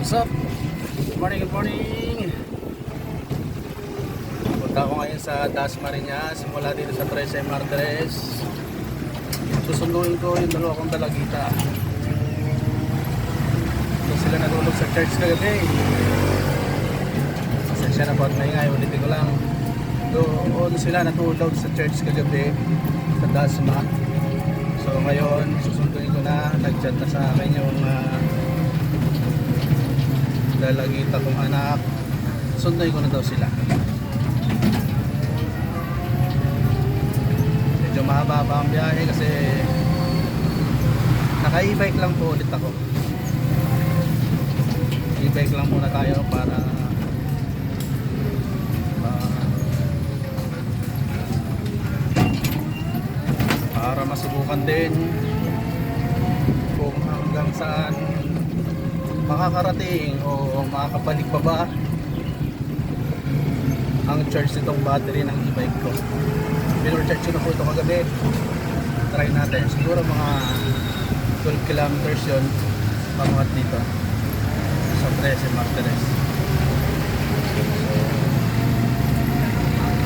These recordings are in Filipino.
What's up? Good morning, good morning. Punta ako ngayon sa Dasmariñas mula dito sa 13 Martires. Susunduin ko yung dalawa kong dalagita. Doon sila natulog sa church kagabi. Pasensya na po at maingay, ulitin ko lang. Doon sila natulog sa church kagabi sa Dasma. So ngayon susunduin ko na, nag-chat na sa akin yung dalagita kong anak. Sunduin ko na daw sila. Medyo mahaba ang biyahe kasi naka-e-bike lang po ulit ako. E-bike lang muna tayo para masubukan din kung hanggang saan makakarating o makakabalik pa ba ang charge nitong battery ng e-bike ko. Pinor-charge ko na po ito kagabi. Try natin. Siguro mga 12 kilometers yun pamuhat dito sa 13 Martires.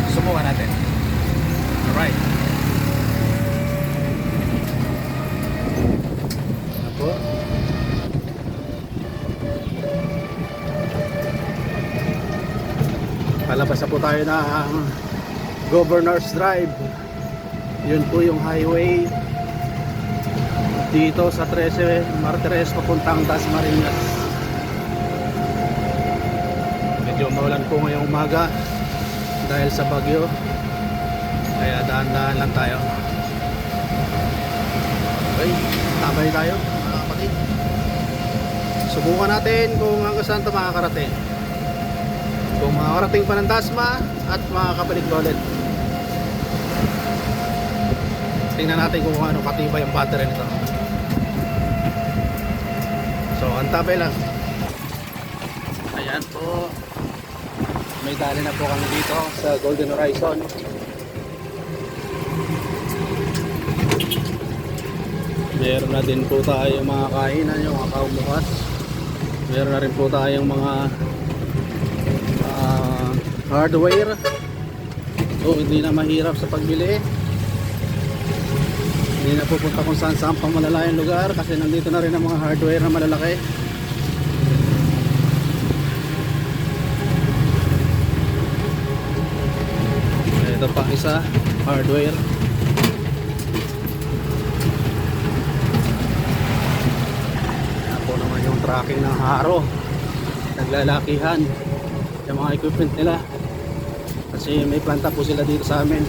So, subukan natin. Alright. Ano po? Palabas na po tayo ng Governor's Drive. Yun po yung highway dito sa 13 Martires papuntang Dasmariñas. Medyo maulan po ngayong umaga dahil sa bagyo, kaya dahan-dahan lang tayo. Okay, tabay tayo mga kapatid. Subukan natin kung hanggang saan ito makakarating, kung makakarating pa ng Dasma at makakabalik pa ulit. Tingnan natin kung ano katibay ang battery nito. So antabay lang. Ayan po, may dali na po kami dito sa Golden Horizon. Meron na din po tayong mga kainan, yung mga kaumukas. Meron na rin po tayong mga hardware. So hindi na mahirap sa pagbili. Hindi na pupunta kung saan saan pang malalayang lugar kasi nandito na rin ang mga hardware na malalaki. Ito pa isa, hardware. Yan po naman yung tracking ng haro, naglalakihan yung mga equipment nila kasi may planta po sila dito sa amin.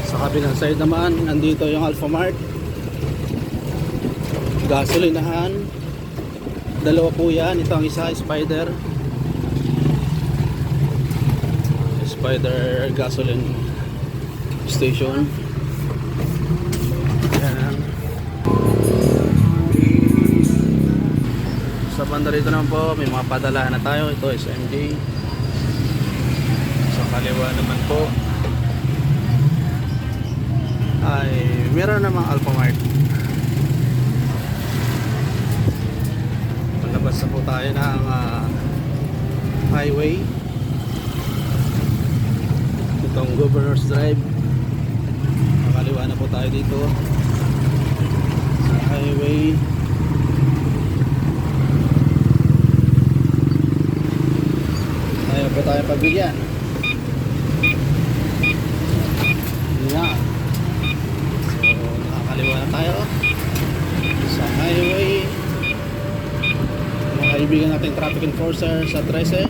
Sa kabilang side naman nandito yung Alphamart, gasolinahan, dalawa po yan. Ito ang isa, Spider gasoline station. Yan. Sa banda rito naman po may mga padala na tayo. Ito SMG. Sa kaliwa naman po ay meron namang Alphamart. Palabas na po tayo ng highway, itong Governor's Drive. Makaliwa na po tayo dito sa highway. Tayo po tayo pagbigyan. Yan. So nakakaliwa na tayo sa highway. Mga kaibigan natin traffic enforcer sa 13.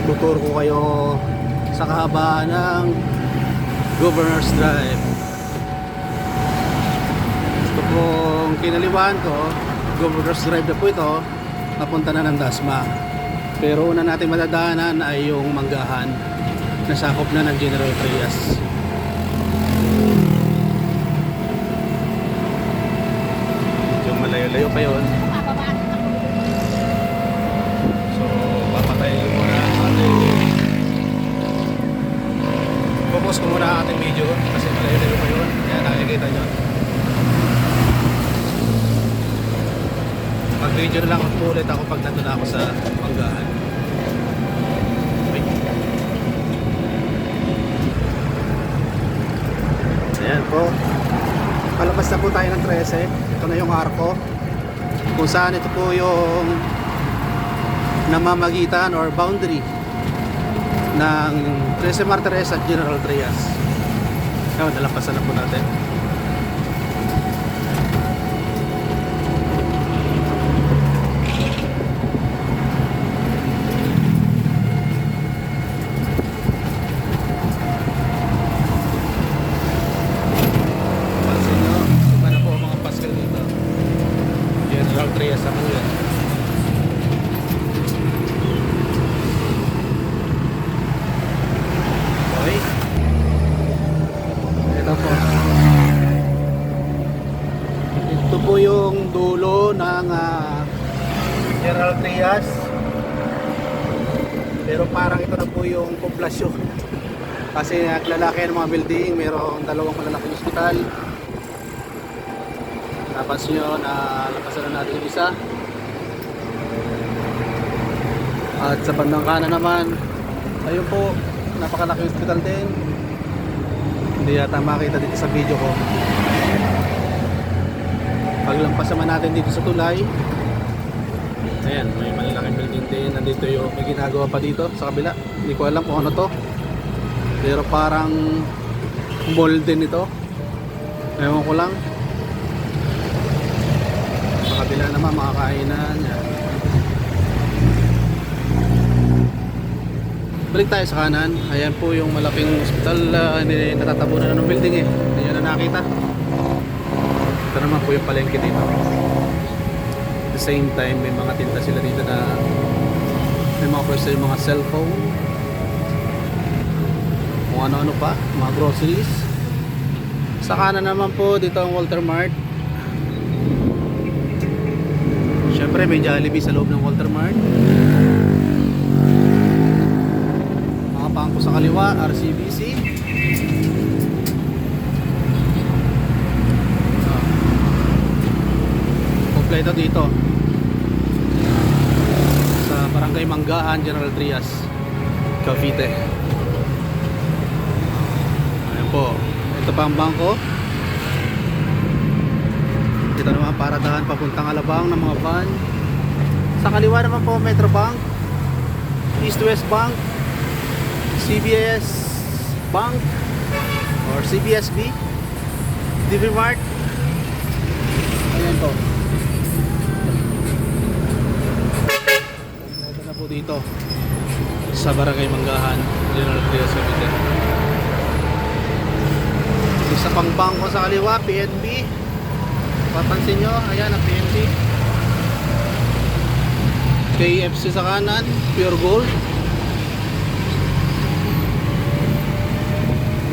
Tuturo ko kayo sa kahabaan ng Governor's Drive. Ito pong kinaliwahan ko, Governor's Drive na po ito, napunta na ng Dasma. Pero una natin madadaanan ay yung Manggahan na sakop na ng General Trias. Medyo malayo-layo pa yun. So video na lang ulit ako pag nandun na ako sa Manggahan. Okay. Ayan po. Palabas na po tayo ng 13. Ito na yung arko. Kung saan ito po yung namamagitan or boundary ng 13 Martires at General Trias. Ngayon, nalampasan na po natin. Trias ako yan. Okay. Ito po. Ito po yung dulo ng General Trias. Pero parang ito na po yung poblasyon. Kasi naglalaki ng mga building. Mayroong dalawang malalaking ospital. Tapos nyo na lapasan na natin yung isa. At sa bandang kanan naman, ayun po, napakalaking hospital din. Hindi yata makita dito sa video ko. Paglampas naman natin dito sa tulay, ayan, may malalaking building din. Nandito yung may ginagawa pa dito sa kabila. Hindi ko alam kung ano to, pero parang mall din ito. Ewan ko lang. Kabila naman mga kainan. Yan. Balik tayo sa kanan. Ayan po yung malaking hospital. Natatabunan na ng building eh. Hindi nyo na nakita. Ito naman po yung palengke dito. At the same time may mga tinta sila dito na may mga pwesto yung mga cellphone, kung ano-ano pa, mga groceries. Sa kanan naman po dito ang Walter Mart. Siyempre may Jollibee sa loob ng Walter Mart. Mga bangko sa kaliwa, RCBC. Kompleto dito sa Barangay Manggahan, General Trias, Cavite. Ayan po. Ito pa ang bangko. Dito naman paradahan papuntang Alabang ng mga van. Sa kaliwa naman po Metro Bank, East West Bank, CBS Bank or CBSB, DV Mart. Ayan po. Ito na po dito sa Barangay Manggahan, General Trias, Cavite. Isa pang bangko sa kaliwa, PNB. Papansin nyo, ayan ang PNB. KFC sa kanan, Pure Gold.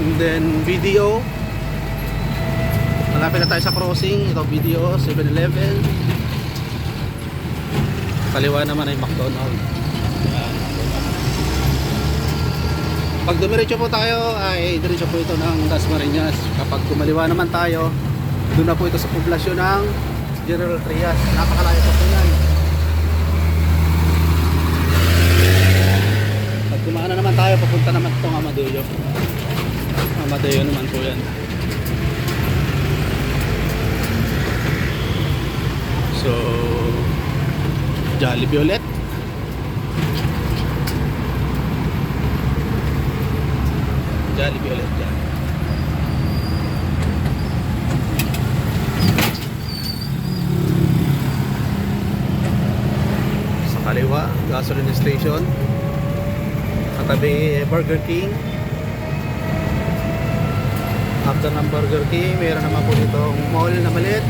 And then BDO. Malapit na tayo sa crossing. Ito BDO, 7-Eleven. Kaliwa naman ay McDonald's. Pag dumiretso po tayo ay diretso po ito ng Dasmariñas. Kapag kumaliwa naman tayo, doon na po ito sa poblasyon ng General Trias. Napakalayo pa po yan. Pag kumana naman tayo, papunta naman itong Amadeo. Amadeo naman po yan. So Jollibee ulit. Jollibee ulit dyan. Sa kaliwa, gasoline station. Katabi Burger King. After ng Burger King, mayroon naman po ditong mall na maliit.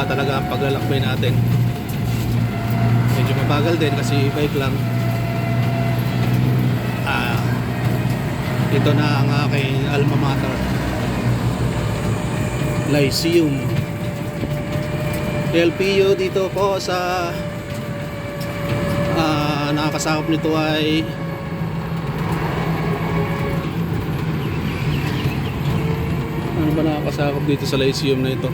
Talaga ang paglalakbay natin. Medyo mabagal din kasi bike lang. Ito na ang aking alma mater, Lyceum. LPU dito po sa nakakasakop nito ay ano ba nakakasakop dito sa Lyceum na ito?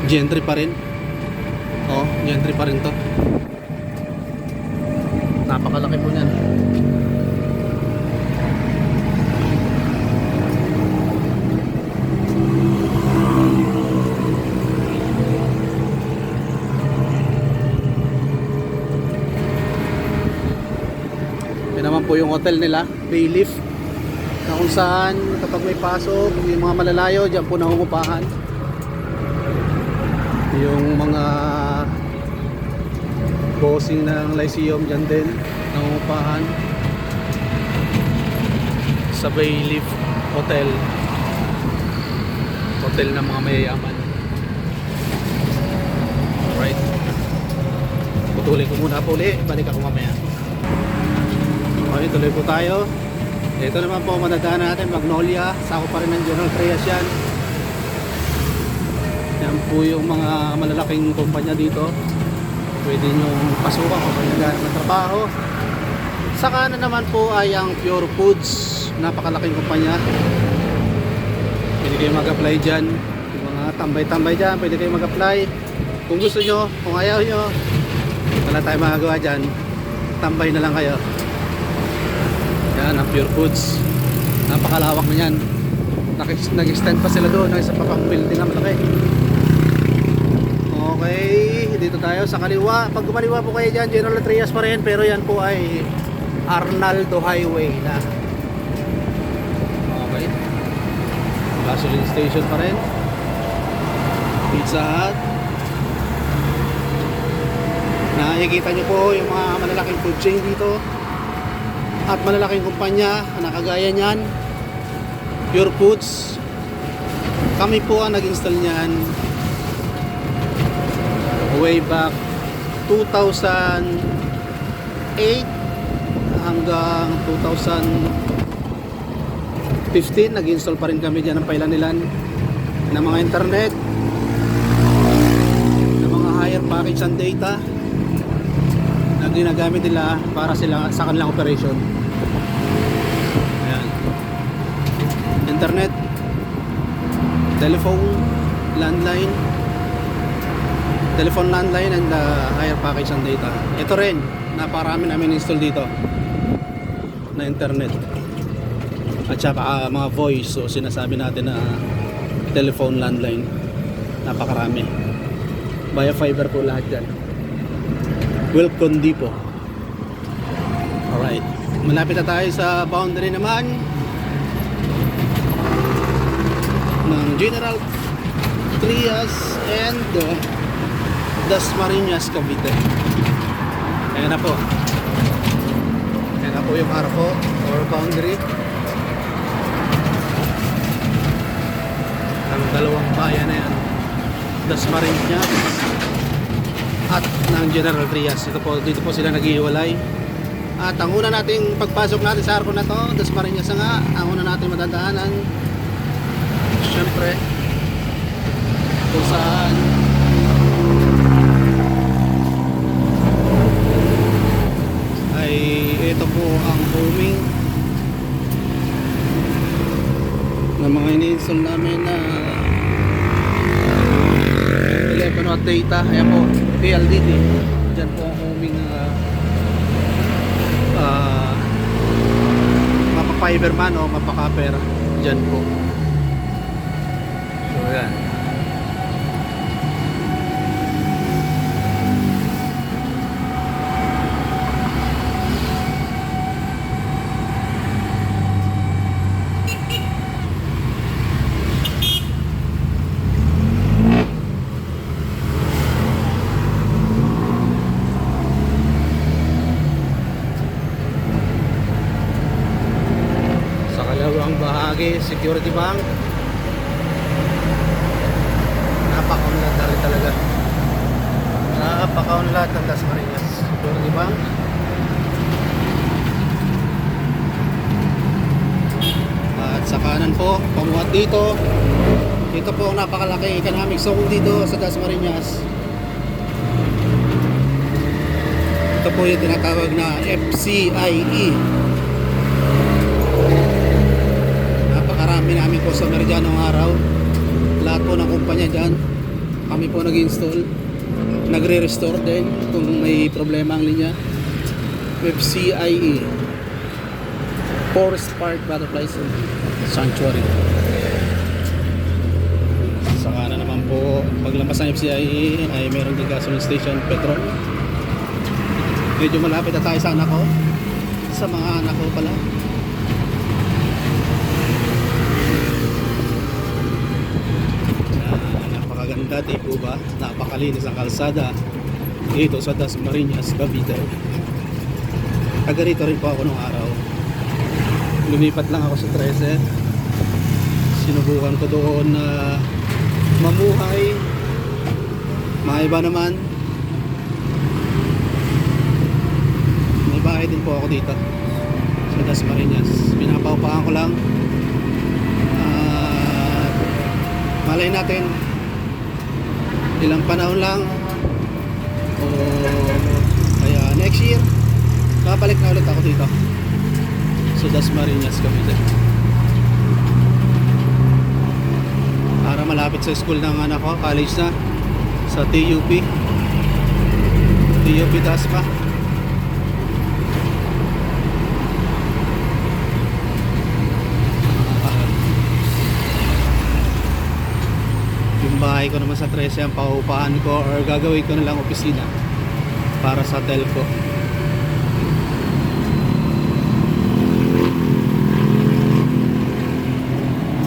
Gentry pa rin. Oh, gentry pa rin to. Napakalaki po niyan. Yan naman po yung hotel nila, Bayleaf, na kung saan kapag may pasok, yung mga malalayo, dyan po nangungupahan. Yung mga bossing ng Lyceum dyan din nangungupahan sa Bayleaf Hotel, hotel ng mga mayayaman. Alright, putulin ko muna po ulit, balik ako mamaya. Okay, tuloy po tayo. Ito naman po madadaanan natin, Magnolia. Sako pa rin ng General Trias yan. Yan po yung mga malalaking kumpanya dito. Pwede nyong pasukan kung kayo naghahanap ng trabaho. Sa kanan naman po ay ang Pure Foods. Napakalaking kumpanya. Pwede kayo mag-apply dyan. Yung mga tambay-tambay dyan, pwede kayo mag-apply. Kung gusto nyo, kung ayaw nyo, wala tayong magagawa dyan. Tambay na lang kayo. Yan ang Pure Foods. Napakalawak na yan. Nag-extend pa sila doon ng isa pa pang building na malaki. Okay, dito tayo sa kaliwa. Pag kumaliwa po kayo dyan, General Trias pa rin. Pero yan po ay Arnaldo Highway na. Okay, gasoline station pa rin. Pizza Hut. Nakikita nyo po yung mga malalaking food chain dito at malalaking kumpanya na kagaya niyan, Pure Foods. Kami po ang nag-install niyan way back 2008 hanggang 2015. Nag-install pa rin kami diyan ng pailanilan ng mga internet, ng mga higher package and data na ginagamit nila para sila sa kanilang operation. Ayan. Internet, telephone, landline, and higher package and data. Ito rin, naparami namin install dito na internet at saka mga voice, so sinasabi natin na telephone, landline, napakarami. Via fiber po lahat dyan. Welcome Depot. Alright, malapit na tayo sa boundary naman ng General Trias and Dasmariñas, Cavite. Ayan na po. Ayan na po yung arco or boundary ng dalawang bayan na yan, Dasmariñas at ng General Trias. Dito po sila naghihiwalay. At ang una nating pagpasok natin sa arko na to, Dasmariñas nga, ang una nating madadaanan syempre kung saan ay ito po ang homing ng mga ini-install namin na telephone at data. Ayan po, PLDT. Diyan po ang homing mapa-fiber man o mapa-copper. Diyan po. So yan. Bahagi, Security Bank. Napaka-unlad na rin talaga. Napaka-unlad ng Dasmariñas. Security Bank. kanan po, pamuhat dito. Dito po ang napakalaki economic zone dito sa Dasmariñas. Ito po yung tinatawag na FCIE. Napakarami namin customer dyan noong araw. Lahat po ng kumpanya dyan. Kami po nag-install. Nagre-restore din kung may problema ang linya. FCIE, Forest Park Butterfly Sanctuary. Saka na naman po, paglampas ng FCIE ay meron din gasoline station, petrol. Medyo malapit na tayo sa anak ko. Sa mga anak ko pala. Napakaganda, di po ba? Napakalinis ang kalsada dito sa Dasmariñas, Cavite. Taga rito rin po ako nung araw. Lumipat lang ako sa 13. Sinubukan ko doon na mamuhay. Maiba naman. May bahay din po ako dito sa Dasmariñas. Pinapaupahan ko lang. Malay natin ilang panahon lang o kaya next year babalik na ulit ako dito sa Dasmariñas, Cavite, para malapit sa school ng anak ko, college na sa TUP Dasma. Yung bahay ko naman sa 13 ang paupahan ko or gagawin ko na lang opisina para sa telco.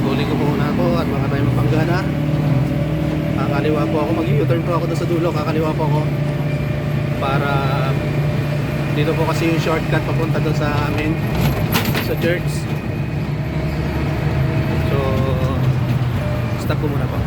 Huli ko muna ako at baka tayo mapanggana. Kakaliwa po ako, mag-u-turn po ako doon sa dulo, kakaliwa po ako para dito po kasi yung shortcut papunta doon sa amin sa church. So stop po muna po.